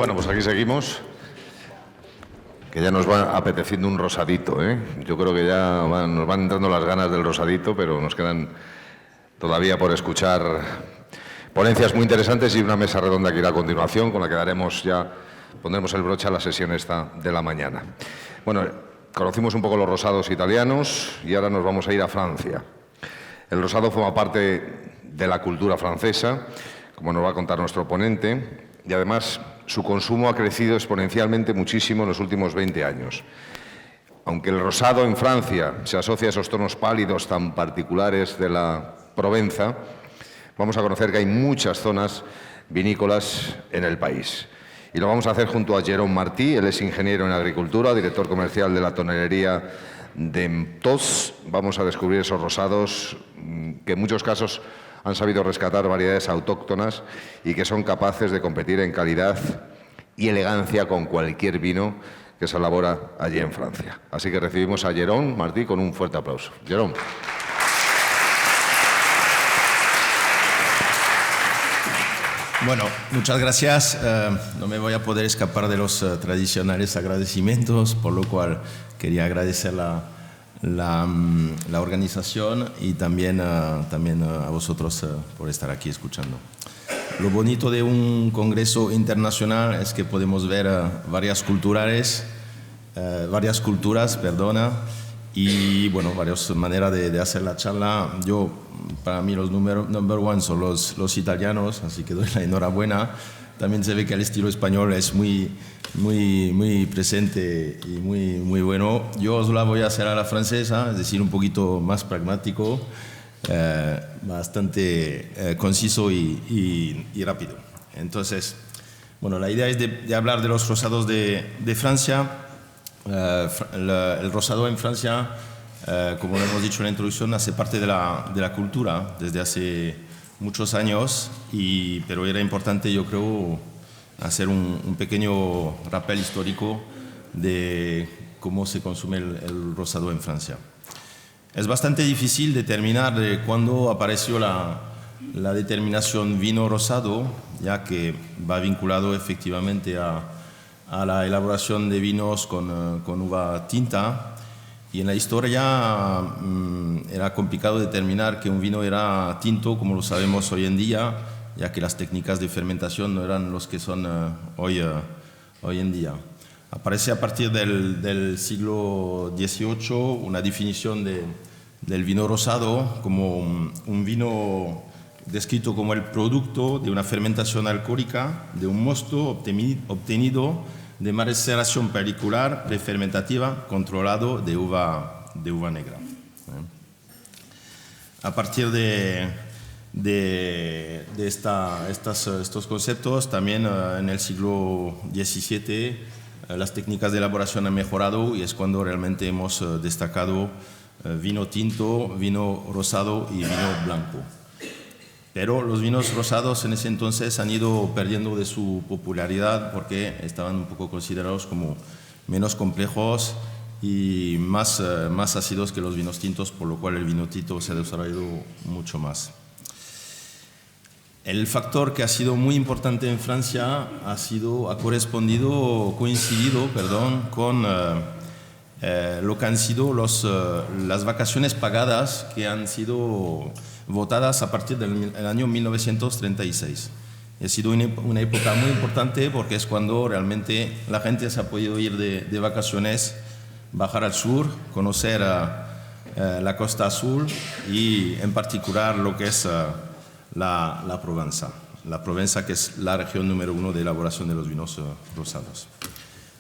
Bueno, pues aquí seguimos, que ya nos va apeteciendo un rosadito, ¿eh? Yo creo que ya nos van entrando las ganas del rosadito, pero nos quedan todavía por escuchar ponencias muy interesantes y una mesa redonda que irá a continuación, con la que pondremos el broche a la sesión esta de la mañana. Bueno, conocimos un poco los rosados italianos y ahora nos vamos a ir a Francia. El rosado forma parte de la cultura francesa, como nos va a contar nuestro ponente, y además su consumo ha crecido exponencialmente muchísimo en los últimos 20 años. Aunque el rosado en Francia se asocia a esos tonos pálidos tan particulares de la Provenza, vamos a conocer que hay muchas zonas vinícolas en el país. Y lo vamos a hacer junto a Jérôme Martí. Él es ingeniero en agricultura, director comercial de la tonelería de Tos. Vamos a descubrir esos rosados que en muchos casos han sabido rescatar variedades autóctonas y que son capaces de competir en calidad y elegancia con cualquier vino que se elabora allí en Francia. Así que recibimos a Jérôme Martí con un fuerte aplauso. Jérôme. Bueno, muchas gracias. No me voy a poder escapar de los tradicionales agradecimientos, por lo cual quería agradecer la organización y también a vosotros por estar aquí escuchando. Lo bonito de un congreso internacional es que podemos ver varias culturas, y bueno, varias maneras de hacer la charla. Para mí los number one son los italianos, así que doy la enhorabuena. También se ve que el estilo español es muy presente y muy bueno. Yo os la voy a hacer a la francesa, es decir, un poquito más pragmático, bastante conciso y rápido. Entonces, bueno, la idea es de hablar de los rosados de Francia. El rosado en Francia, como lo hemos dicho en la introducción, hace parte de la cultura desde hace muchos años, pero era importante, yo creo, hacer un pequeño rappel histórico de cómo se consume el rosado en Francia. Es bastante difícil determinar cuándo apareció la determinación vino rosado, ya que va vinculado efectivamente a la elaboración de vinos con uva tinta. Y en la historia era complicado determinar que un vino era tinto, como lo sabemos hoy en día, ya que las técnicas de fermentación no eran los que son hoy en día. Aparece a partir del siglo XVIII una definición del vino rosado como un vino descrito como el producto de una fermentación alcohólica de un mosto obtenido de maceración particular prefermentativa controlado de uva negra. A partir de estos conceptos, también en el siglo XVII las técnicas de elaboración han mejorado y es cuando realmente hemos destacado vino tinto, vino rosado y vino blanco. Pero los vinos rosados en ese entonces han ido perdiendo de su popularidad porque estaban un poco considerados como menos complejos y más ácidos que los vinos tintos, por lo cual el vino tinto se ha desarrollado mucho más. El factor que ha sido muy importante en Francia ha coincidido con lo que han sido las vacaciones pagadas que han sido votadas a partir del año 1936. Ha sido una época muy importante porque es cuando realmente la gente se ha podido ir de vacaciones, bajar al sur, conocer la Costa Azul y en particular lo que es la Provenza. La Provenza, que es la región número 1 de elaboración de los vinos rosados.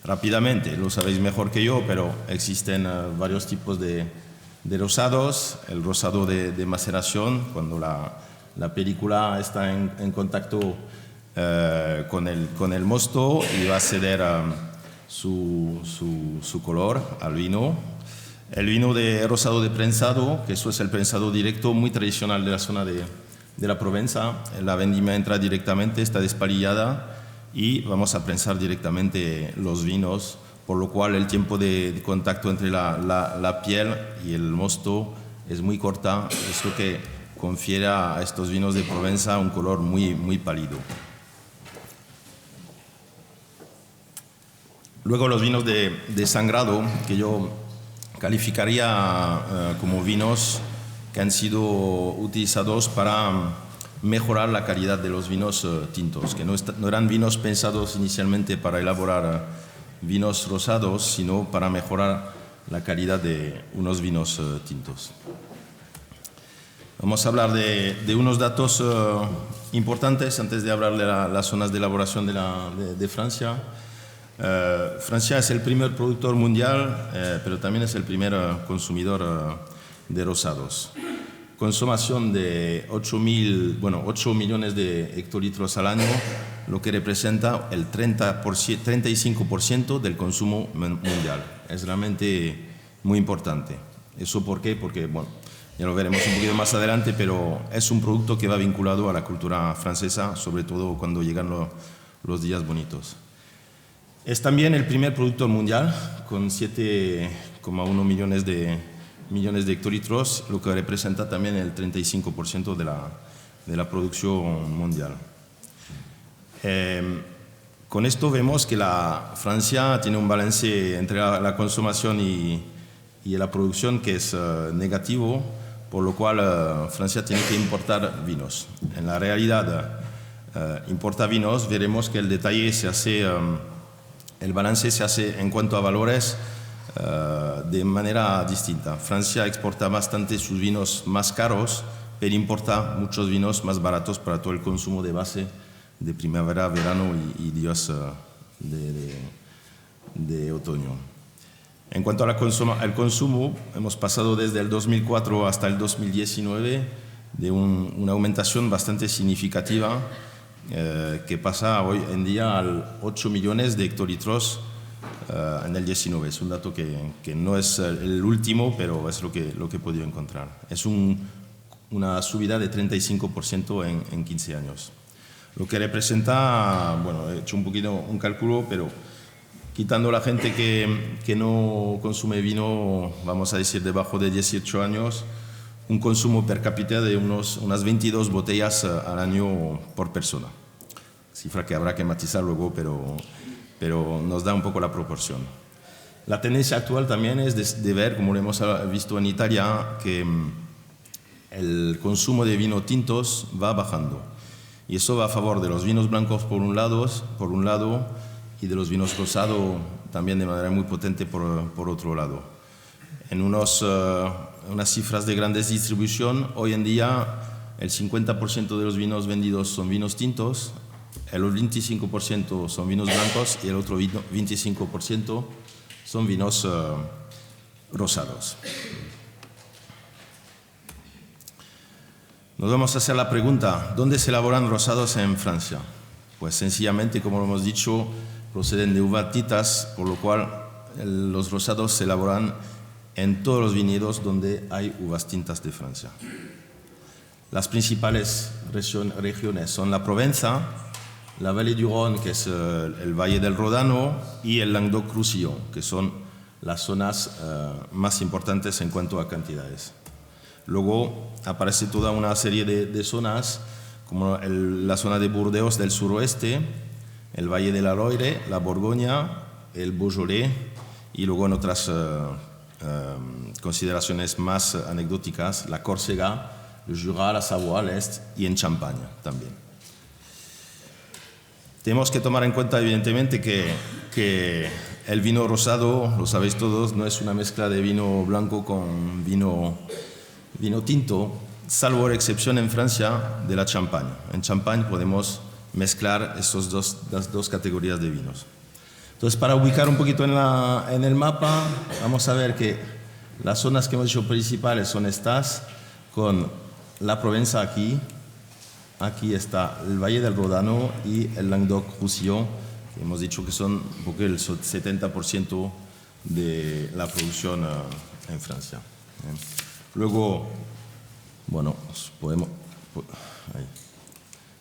Rápidamente, lo sabéis mejor que yo, pero existen varios tipos de rosados. El rosado de maceración, cuando la película está en contacto con el mosto y va a ceder su color al vino. El vino de rosado de prensado, que eso es el prensado directo muy tradicional de la zona de la Provenza. La vendimia entra directamente, está despalillada y vamos a prensar directamente los vinos, por lo cual el tiempo de contacto entre la piel y el mosto es muy corta, es lo que confiere a estos vinos de Provenza un color muy pálido. Luego los vinos de sangrado, que yo calificaría como vinos que han sido utilizados para mejorar la calidad de los vinos tintos, que no eran vinos pensados inicialmente para elaborar vinos rosados, sino para mejorar la calidad de unos vinos tintos. Vamos a hablar de unos datos importantes antes de hablar de las zonas de elaboración de Francia. Francia es el primer productor mundial, pero también es el primer consumidor de rosados. Consumación de 8 millones de hectolitros al año, lo que representa el 35% del consumo mundial. Es realmente muy importante. ¿Eso por qué? Porque, bueno, ya lo veremos un poquito más adelante, pero es un producto que va vinculado a la cultura francesa, sobre todo cuando llegan los días bonitos. Es también el primer productor mundial, con 7,1 millones de hectolitros, lo que representa también el 35% de la producción mundial. Con esto vemos que Francia tiene un balance entre la consumación y la producción que es negativo, por lo cual Francia tiene que importar vinos. En la realidad, importa vinos, veremos que el detalle se hace, el balance se hace en cuanto a valores de manera distinta. Francia exporta bastante sus vinos más caros, pero importa muchos vinos más baratos para todo el consumo de base de primavera, verano y días de otoño. En cuanto al consumo, hemos pasado desde el 2004 hasta el 2019 de una aumentación bastante significativa que pasa hoy en día a 8 millones de hectolitros en el 19. Es un dato que no es el último, pero es lo que he podido encontrar. Es una subida de 35% en 15 años. Lo que representa, bueno, he hecho un cálculo, pero quitando la gente que no consume vino, vamos a decir, debajo de 18 años, un consumo per cápita de unas 22 botellas al año por persona. Cifra que habrá que matizar luego, pero nos da un poco la proporción. La tendencia actual también es de ver, como lo hemos visto en Italia, que el consumo de vino tintos va bajando. Y eso va a favor de los vinos blancos por un lado, y de los vinos rosados también de manera muy potente por otro lado. En unas cifras de grandes distribución, hoy en día el 50% de los vinos vendidos son vinos tintos, el 25% son vinos blancos y el otro 25% son vinos rosados. Nos vamos a hacer la pregunta, ¿dónde se elaboran rosados en Francia? Pues sencillamente, como lo hemos dicho, proceden de uvas tintas, por lo cual los rosados se elaboran en todos los viñedos donde hay uvas tintas de Francia. Las principales regiones son la Provenza, la Vallée du Rhône, que es el Valle del Ródano, y el Languedoc-Roussillon, que son las zonas más importantes en cuanto a cantidades. Luego aparece toda una serie de zonas, como la zona de Burdeos del suroeste, el Valle de la Loire, la Borgoña, el Beaujolais, y luego en otras consideraciones más anecdóticas, la Córcega, el Jura, la Savoie, l'Est y en Champaña también. Tenemos que tomar en cuenta, evidentemente, que el vino rosado, lo sabéis todos, no es una mezcla de vino blanco con vino tinto, salvo la excepción en Francia de la Champagne. En Champagne podemos mezclar las dos categorías de vinos. Entonces, para ubicar un poquito en el mapa, vamos a ver que las zonas que hemos dicho principales son estas, con la Provenza aquí está el Valle del Ródano y el Languedoc-Roussillon, que hemos dicho que son un poco el 70% de la producción en Francia. Luego, bueno,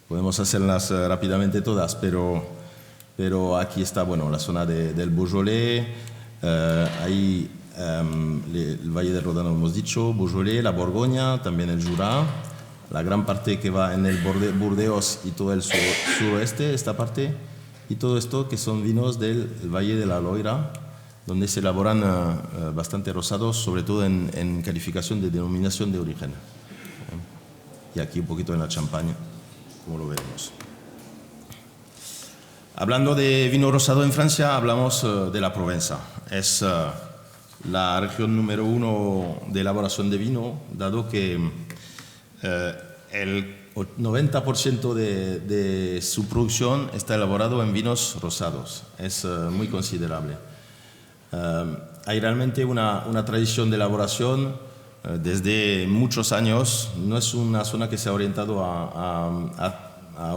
podemos hacerlas rápidamente todas, pero aquí está, bueno, la zona del Beaujolais, ahí el Valle del Ródano hemos dicho, Beaujolais, la Borgoña, también el Jura, la gran parte que va en el Burdeos y todo el suroeste, esta parte, y todo esto que son vinos del Valle de la Loira, donde se elaboran bastante rosados, sobre todo en calificación de denominación de origen. Y aquí un poquito en la Champaña, como lo veremos. Hablando de vino rosado en Francia, hablamos de la Provenza. Es la región número 1 de elaboración de vino, dado que el 90% de su producción está elaborado en vinos rosados. Es muy considerable. Hay realmente una tradición de elaboración desde muchos años. No es una zona que se ha orientado a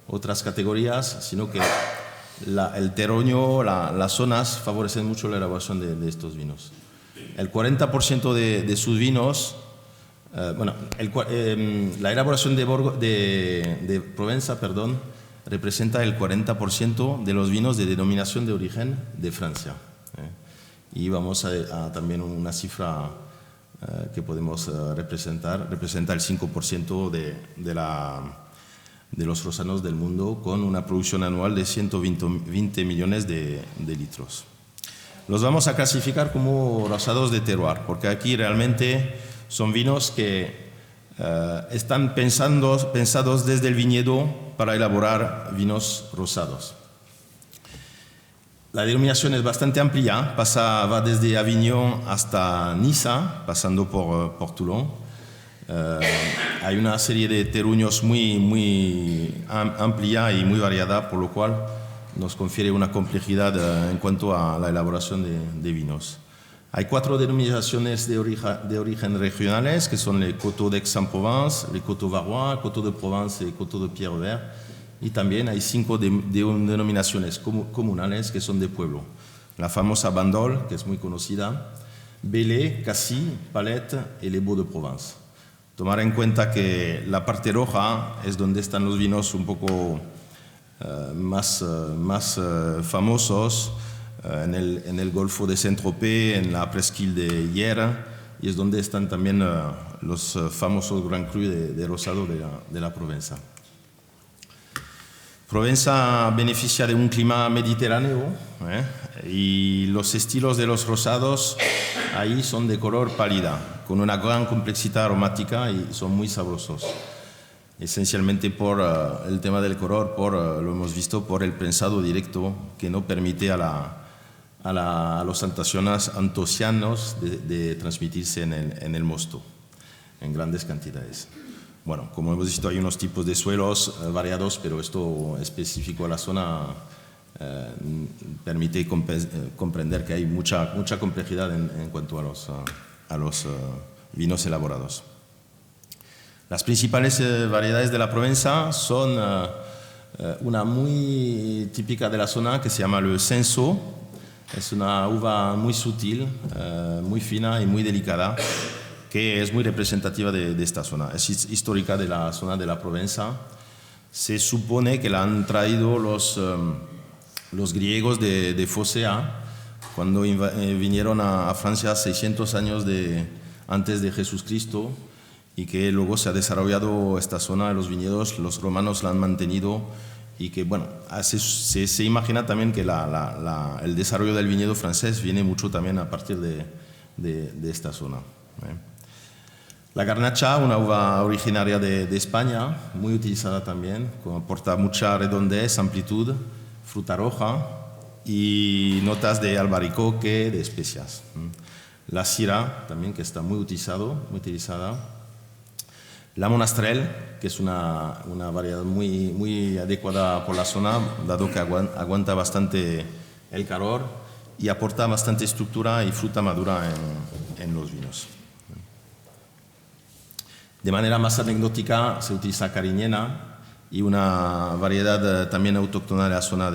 otras categorías, sino que el terruño, las zonas favorecen mucho la elaboración de estos vinos. El 40% de sus vinos, la elaboración de Provenza, representa el 40% de los vinos de denominación de origen de Francia. Y vamos a también una cifra que podemos representa el 5% de los rosados del mundo, con una producción anual de 120 millones de litros. Los vamos a clasificar como rosados de terroir, porque aquí realmente son vinos que están pensados desde el viñedo para elaborar vinos rosados. La denominación es bastante amplia, va desde Avignon hasta Niza, pasando por Toulon. Hay una serie de terruños muy amplia y muy variada, por lo cual nos confiere una complejidad en cuanto a la elaboración de vinos. Hay 4 denominaciones de origen regionales, que son les Coteaux d'Aix-en-Provence, les Coteaux Varois, Coteaux de Provence y Coteaux de Pierrevert. Y también hay 5 denominaciones comunales que son de pueblo. La famosa Bandol, que es muy conocida, Belley, Cassis, Palette y Les Baux de Provence. Tomar en cuenta que la parte roja es donde están los vinos un poco más famosos, en el Golfo de Saint-Tropez, en la presqu'île de Hyères, y es donde están también los famosos Grand Cru de rosado de la Provenza. Provenza beneficia de un clima mediterráneo, y los estilos de los rosados ahí son de color pálida, con una gran complejidad aromática y son muy sabrosos. Esencialmente por el tema del color, lo hemos visto, por el prensado directo que no permite a los antocianos de transmitirse en el mosto en grandes cantidades. Bueno, como hemos visto, hay unos tipos de suelos variados, pero esto específico a la zona permite comprender que hay mucha complejidad en cuanto a los vinos elaborados. Las principales variedades de la Provenza son una muy típica de la zona que se llama le Cinsault. Es una uva muy sutil, muy fina y muy delicada, que es muy representativa de esta zona. Es histórica de la zona de la Provenza. Se supone que la han traído los griegos de Focea cuando vinieron a Francia 600 años antes de Jesucristo, y que luego se ha desarrollado esta zona de los viñedos, los romanos la han mantenido, y que bueno, se imagina también que el desarrollo del viñedo francés viene mucho también a partir de esta zona. La Garnacha, una uva originaria de España, muy utilizada también, aporta mucha redondez, amplitud, fruta roja y notas de albaricoque, de especias. La Syrah también, que está muy utilizada. La Monastrell, que es una variedad muy adecuada por la zona, dado que aguanta bastante el calor y aporta bastante estructura y fruta madura en los vinos. De manera más anecdótica se utiliza cariñena y una variedad también autóctona de la zona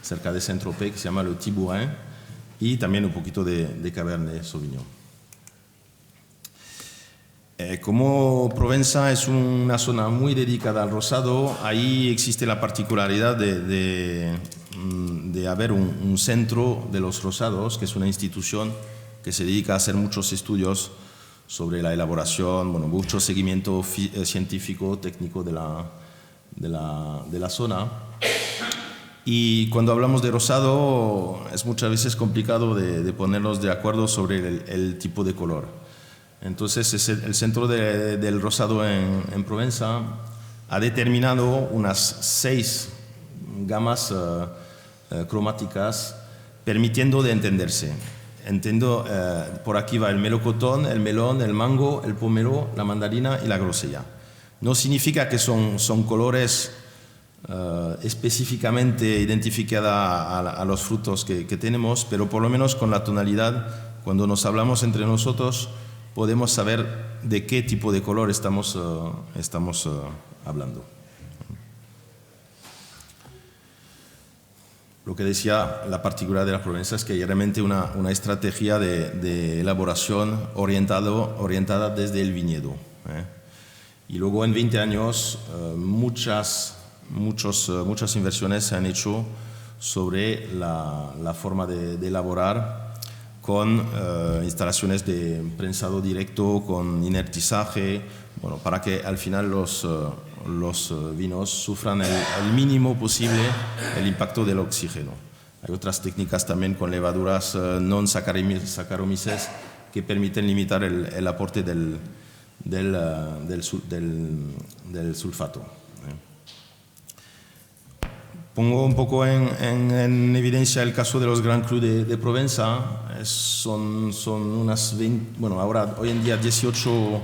cerca de Saint-Tropez, que se llama le Tibourin, y también un poquito de Cabernet Sauvignon. Como Provenza es una zona muy dedicada al rosado, ahí existe la particularidad de haber un centro de los rosados, que es una institución que se dedica a hacer muchos estudios sobre la elaboración, mucho seguimiento científico, técnico de la zona. Y cuando hablamos de rosado es muchas veces complicado de ponernos de acuerdo sobre el tipo de color. Entonces el centro del rosado en Provenza ha determinado unas 6 gamas cromáticas permitiendo de entenderse. Por aquí va el melocotón, el melón, el mango, el pomelo, la mandarina y la grosella. No significa que son colores específicamente identificada a los frutos que tenemos, pero por lo menos con la tonalidad, cuando nos hablamos entre nosotros, podemos saber de qué tipo de color estamos hablando. Lo que decía, la particularidad de la Provenza es que hay realmente una estrategia de elaboración orientada desde el viñedo. Y luego en 20 años muchas inversiones se han hecho sobre la forma de elaborar con instalaciones de prensado directo, con inertizaje, bueno, para que al final los vinos sufran el mínimo posible el impacto del oxígeno. Hay otras técnicas también con levaduras non-saccharomyces que permiten limitar el aporte del sulfato. Pongo un poco en evidencia el caso de los Grand Cru de Provenza. Son unas 20, bueno, hoy en día 18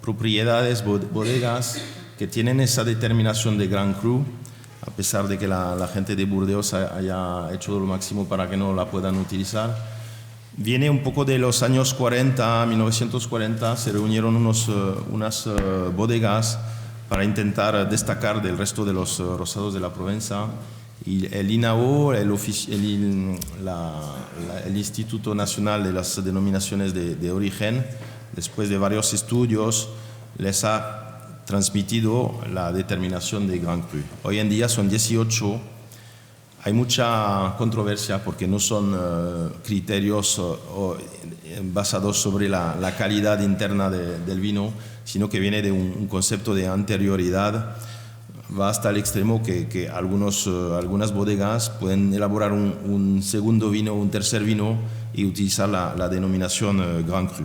propiedades, bodegas, que tienen esa determinación de Grand Cru, a pesar de que la gente de Burdeos haya hecho lo máximo para que no la puedan utilizar. Viene un poco de los años 40, 1940, se reunieron unas bodegas para intentar destacar del resto de los rosados de la Provenza. Y el INAO, el Instituto Nacional de las Denominaciones de Origen, después de varios estudios, les ha transmitido la determinación de Grand Cru. Hoy en día son 18. Hay mucha controversia porque no son criterios basados sobre la calidad interna del vino, sino que viene de un concepto de anterioridad. Va hasta el extremo que algunas bodegas pueden elaborar un segundo vino, un tercer vino y utilizar la denominación Grand Cru.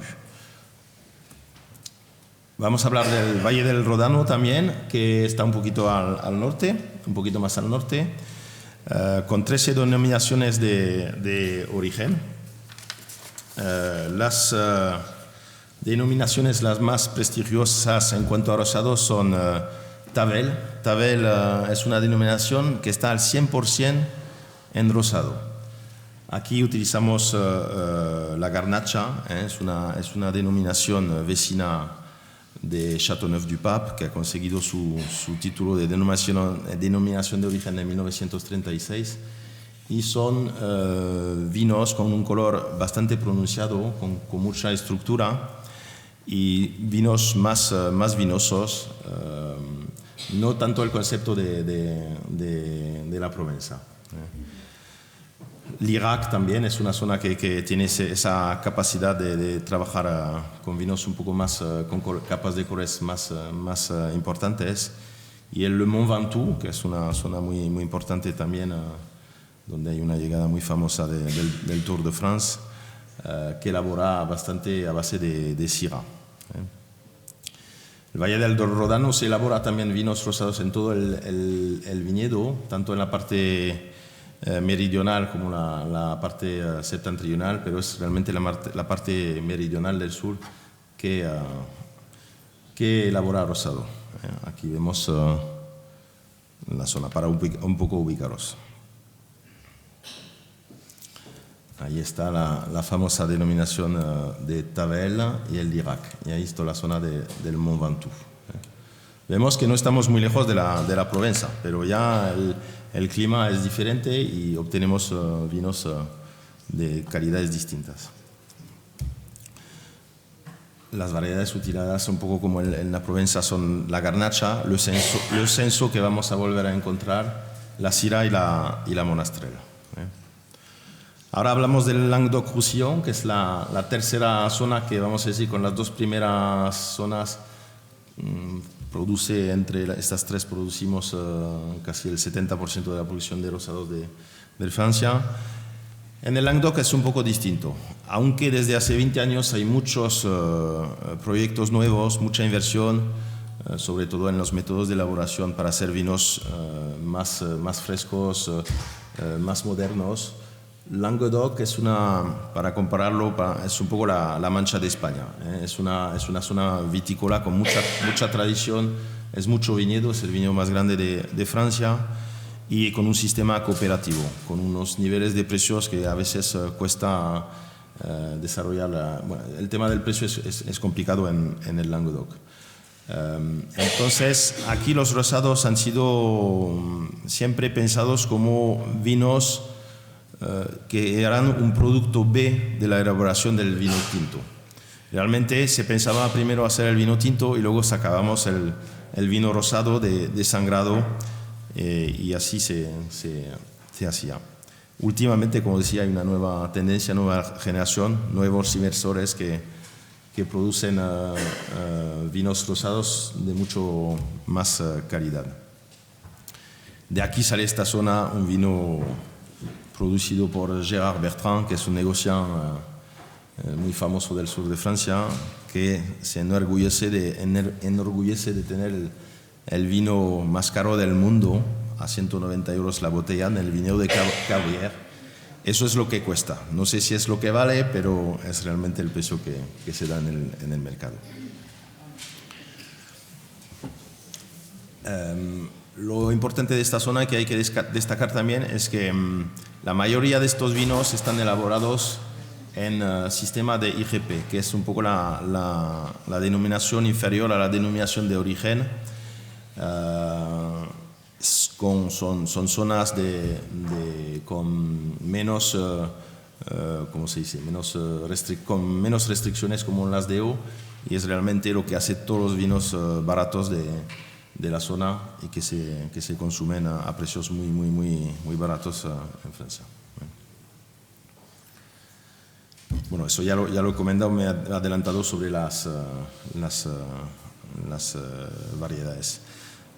Vamos a hablar del Valle del Ródano también, que está un poquito al norte, un poquito más al norte, con 13 denominaciones de origen. Las denominaciones las más prestigiosas en cuanto a rosado son Tavel. Tavel es una denominación que está al 100% en rosado. Aquí utilizamos la Garnacha, es una denominación vecina de Châteauneuf-du-Pape, que ha conseguido su título de denominación de origen en 1936. Y son vinos con un color bastante pronunciado, con mucha estructura, y vinos más vinosos, no tanto el concepto de la Provenza. L'Irak también es una zona que tiene esa capacidad de trabajar con vinos un poco más, con capas de colores más importantes. Y el Le Mont Ventoux, que es una zona muy importante también, donde hay una llegada muy famosa del Tour de France, que elabora bastante a base de Syrah. El Valle del Ródano se elabora también vinos rosados en todo el viñedo, tanto en la parte meridional como la parte septentrional, pero es realmente la parte meridional del sur que elabora rosado. Aquí vemos la zona para un poco ubicaros. Ahí está la famosa denominación de Tavel y el Irak. Y ahí está la zona del Mont Ventoux. Vemos que no estamos muy lejos de la Provenza, pero ya el clima es diferente y obtenemos vinos de calidades distintas. Las variedades utilizadas un poco como en la Provenza son la Garnacha, le Censo que vamos a volver a encontrar, la Syrah y la Monastrell. Ahora hablamos del Languedoc-Roussillon, que es la tercera zona que vamos a decir con las dos primeras zonas produce, entre estas tres producimos casi el 70% de la producción de rosados de Francia. En el Languedoc es un poco distinto, aunque desde hace 20 años hay muchos proyectos nuevos, mucha inversión, sobre todo en los métodos de elaboración para hacer vinos más frescos, más modernos. Languedoc es para compararlo, es un poco la Mancha de España. Es una zona vitícola con mucha tradición, es mucho viñedo, es el viñedo más grande de Francia, y con un sistema cooperativo, con unos niveles de precios que a veces cuesta desarrollar. Bueno, el tema del precio es complicado en el Languedoc. Entonces, aquí los rosados han sido siempre pensados como vinos que eran un producto B de la elaboración del vino tinto. Realmente se pensaba primero hacer el vino tinto y luego sacábamos el vino rosado desangrado, y así se hacía. Últimamente, como decía, hay una nueva tendencia, nueva generación, nuevos inversores que producen vinos rosados de mucho más calidad. De aquí sale esta zona un vino producido por Gérard Bertrand, que es un negociante muy famoso del sur de Francia, que se enorgullece de tener el vino más caro del mundo, a 190 € la botella, en el viñedo de Cabrières. Eso es lo que cuesta. No sé si es lo que vale, pero es realmente el precio que se da en el mercado. Lo importante de esta zona que hay que destacar también es que la mayoría de estos vinos están elaborados en sistema de IGP, que es un poco la denominación inferior a la denominación de origen. Son zonas con menos, ¿cómo se dice? Con menos restricciones como las de O, y es realmente lo que hace todos los vinos baratos de la zona y que se consumen a precios muy baratos en Francia. Bueno, eso ya lo he comentado, me he adelantado sobre las variedades.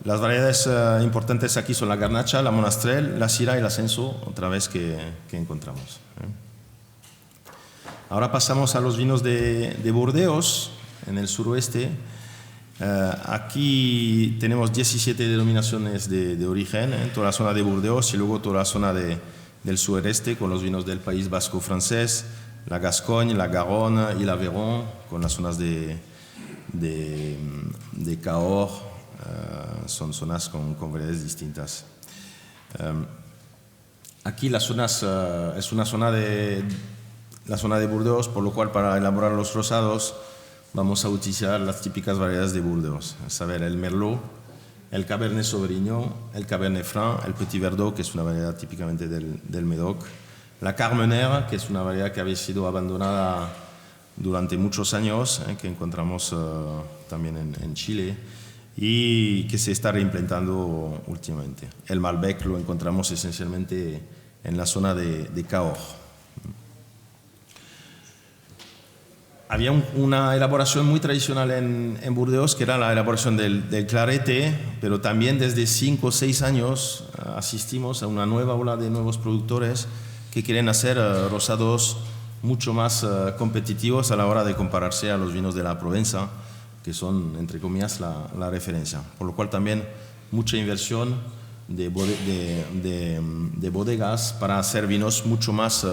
Las variedades importantes aquí son la Garnacha, la Monastrell, la Syrah y la Cinsault, otra vez que encontramos. Ahora pasamos a los vinos de Burdeos, en el suroeste. Aquí tenemos 17 denominaciones de origen en toda la zona de Burdeos y luego toda la zona del sureste con los vinos del País Vasco francés, la Gascogne, la Garonne y la Aveyron, con las zonas de Cahors. Son zonas con variedades distintas. Aquí es una zona la zona de Burdeos, por lo cual para elaborar los rosados vamos a utilizar las típicas variedades de Burdeos, a saber, el Merlot, el Cabernet Sauvignon, el Cabernet Franc, el Petit Verdot, que es una variedad típicamente del Médoc, la Carmenère, que es una variedad que había sido abandonada durante muchos años, que encontramos también en Chile, y que se está reimplementando últimamente. El Malbec lo encontramos esencialmente en la zona de Cahors. Había una elaboración muy tradicional en Burdeos, que era la elaboración del clarete, pero también desde 5 o 6 años asistimos a una nueva ola de nuevos productores que quieren hacer rosados mucho más competitivos a la hora de compararse a los vinos de la Provenza, que son, entre comillas, la referencia. Por lo cual también mucha inversión de bodegas para hacer vinos mucho más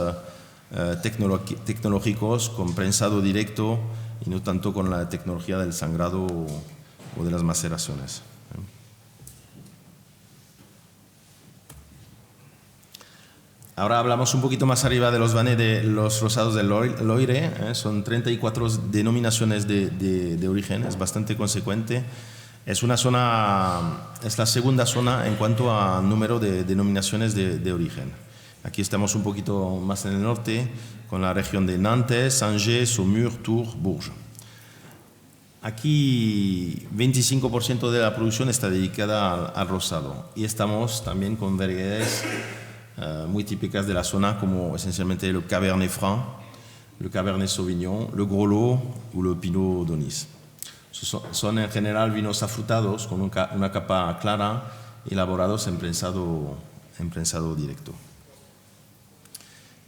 tecnológicos, con prensado directo y no tanto con la tecnología del sangrado o de las maceraciones. Ahora hablamos un poquito más arriba de los rosados del Loire. Son 34 denominaciones de origen, es bastante consecuente. Es la segunda zona en cuanto a número de denominaciones de origen. Aquí estamos un poquito más en el norte, con la región de Nantes, Angers, Saumur, Tours, Bourges. Aquí 25% de la producción está dedicada al rosado, y estamos también con variedades muy típicas de la zona, como esencialmente le Cabernet Franc, le Cabernet Sauvignon, le Grolot o le Pinot d'Aunis. Son en general vinos afrutados con una capa clara, elaborados en prensado directo.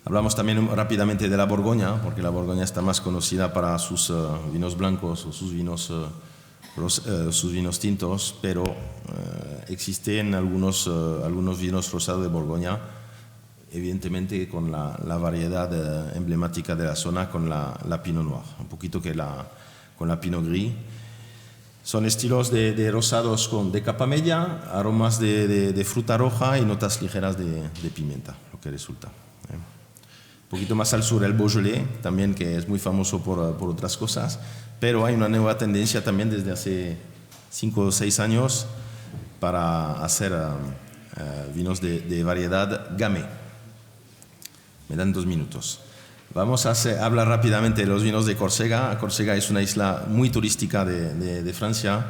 Hablamos también rápidamente de la Borgoña, porque la Borgoña está más conocida para sus vinos blancos o sus vinos tintos, pero existen algunos vinos rosados de Borgoña, evidentemente con la variedad emblemática de la zona, con la Pinot Noir, un poquito con la Pinot Gris. Son estilos de rosados de capa media, aromas de fruta roja y notas ligeras de pimienta, lo que resulta. Un poquito más al sur el Beaujolais, también, que es muy famoso por otras cosas, pero hay una nueva tendencia también desde hace 5 o 6 años para hacer vinos de variedad Gamay. Me dan 2 minutos. Vamos a hablar rápidamente de los vinos de Córcega. Córcega es una isla muy turística de Francia.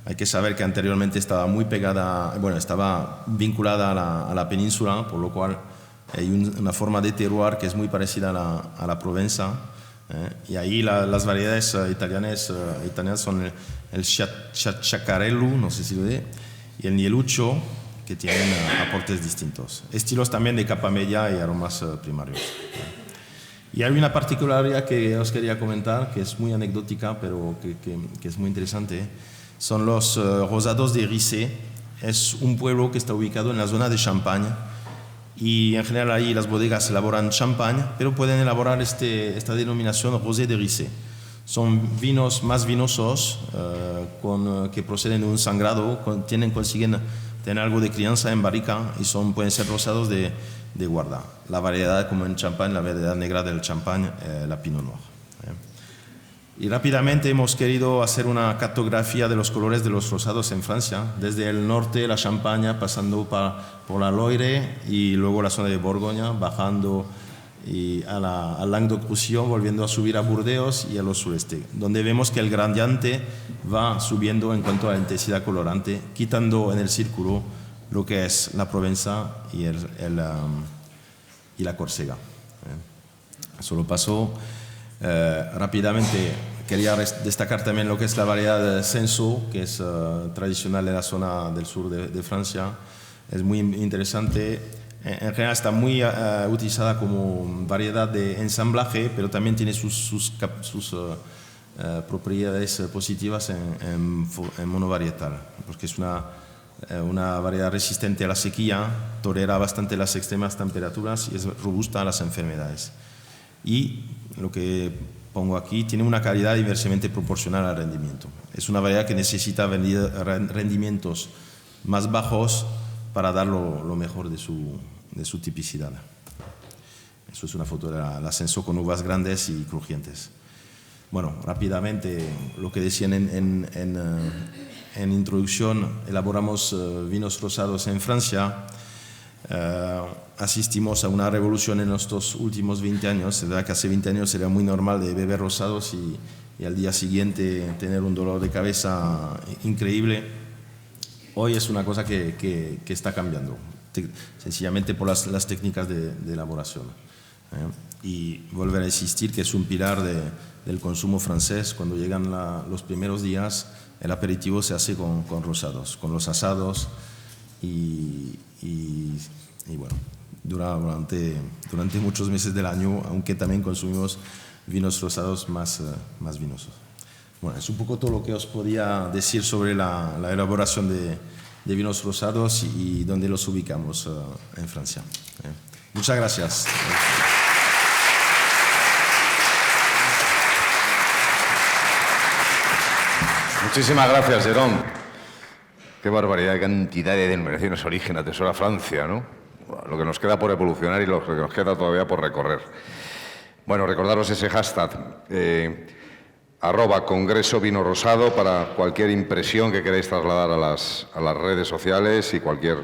Hay que saber que anteriormente estaba muy pegada, estaba vinculada a la península, por lo cual hay una forma de terroir que es muy parecida a la Provenza. Y ahí las variedades italianas son el Chacarello, no sé si lo ve, y el Nielucho, que tienen aportes distintos. Estilos también de capa media y aromas primarios. Y hay una particularidad que os quería comentar, que es muy anecdótica, pero que es muy interesante. Son los rosados de Rissé. Es un pueblo que está ubicado en la zona de Champagne. Y en general ahí las bodegas elaboran champagne, pero pueden elaborar esta denominación rosé de Rissé. Son vinos más vinosos, que proceden de un sangrado, consiguen tener algo de crianza en barrica y pueden ser rosados de guarda. La variedad, como en champagne, la variedad negra del champagne, la Pinot Noir. Y rápidamente hemos querido hacer una cartografía de los colores de los rosados en Francia, desde el norte, la Champaña, pasando por la Loire y luego la zona de Borgoña, bajando al Languedoc-Roussillon, volviendo a subir a Burdeos y a los sureste, donde vemos que el gradiente va subiendo en cuanto a la intensidad colorante, quitando en el círculo lo que es la Provenza y la Córcega. Solo paso rápidamente. Quería destacar también lo que es la variedad de Cinsault, que es tradicional de la zona del sur de Francia. Es muy interesante. En general está muy utilizada como variedad de ensamblaje, pero también tiene sus propiedades positivas en monovarietal, porque es una variedad resistente a la sequía, tolera bastante las extremas temperaturas y es robusta a las enfermedades. Y lo que pongo aquí tiene una calidad inversamente proporcional al rendimiento. Es una variedad que necesita rendimientos más bajos para dar lo mejor de su tipicidad. Eso es una foto de la Cinsault con uvas grandes y crujientes. Bueno, rápidamente, lo que decían en introducción, elaboramos vinos rosados en Francia. Asistimos a una revolución en estos últimos 20 años. Es verdad que hace 20 años era muy normal de beber rosados y al día siguiente tener un dolor de cabeza increíble. Hoy es una cosa que está cambiando, sencillamente por las técnicas de elaboración. Y volver a insistir que es un pilar del consumo francés. Cuando llegan los primeros días, el aperitivo se hace con rosados, con los asados y bueno, dura durante muchos meses del año, aunque también consumimos vinos rosados más vinosos. Bueno, es un poco todo lo que os podía decir sobre la elaboración de vinos rosados y dónde los ubicamos en Francia. Muchas gracias. Muchísimas gracias, Jerón. Qué barbaridad, qué cantidad de denominaciones origen, atesora Francia, ¿no? Lo que nos queda por evolucionar y lo que nos queda todavía por recorrer. Bueno, recordaros ese hashtag, @Congreso Vino Rosado, para cualquier impresión que queráis trasladar a las redes sociales y cualquier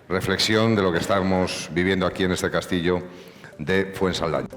reflexión de lo que estamos viviendo aquí en este castillo de Fuensaldaña.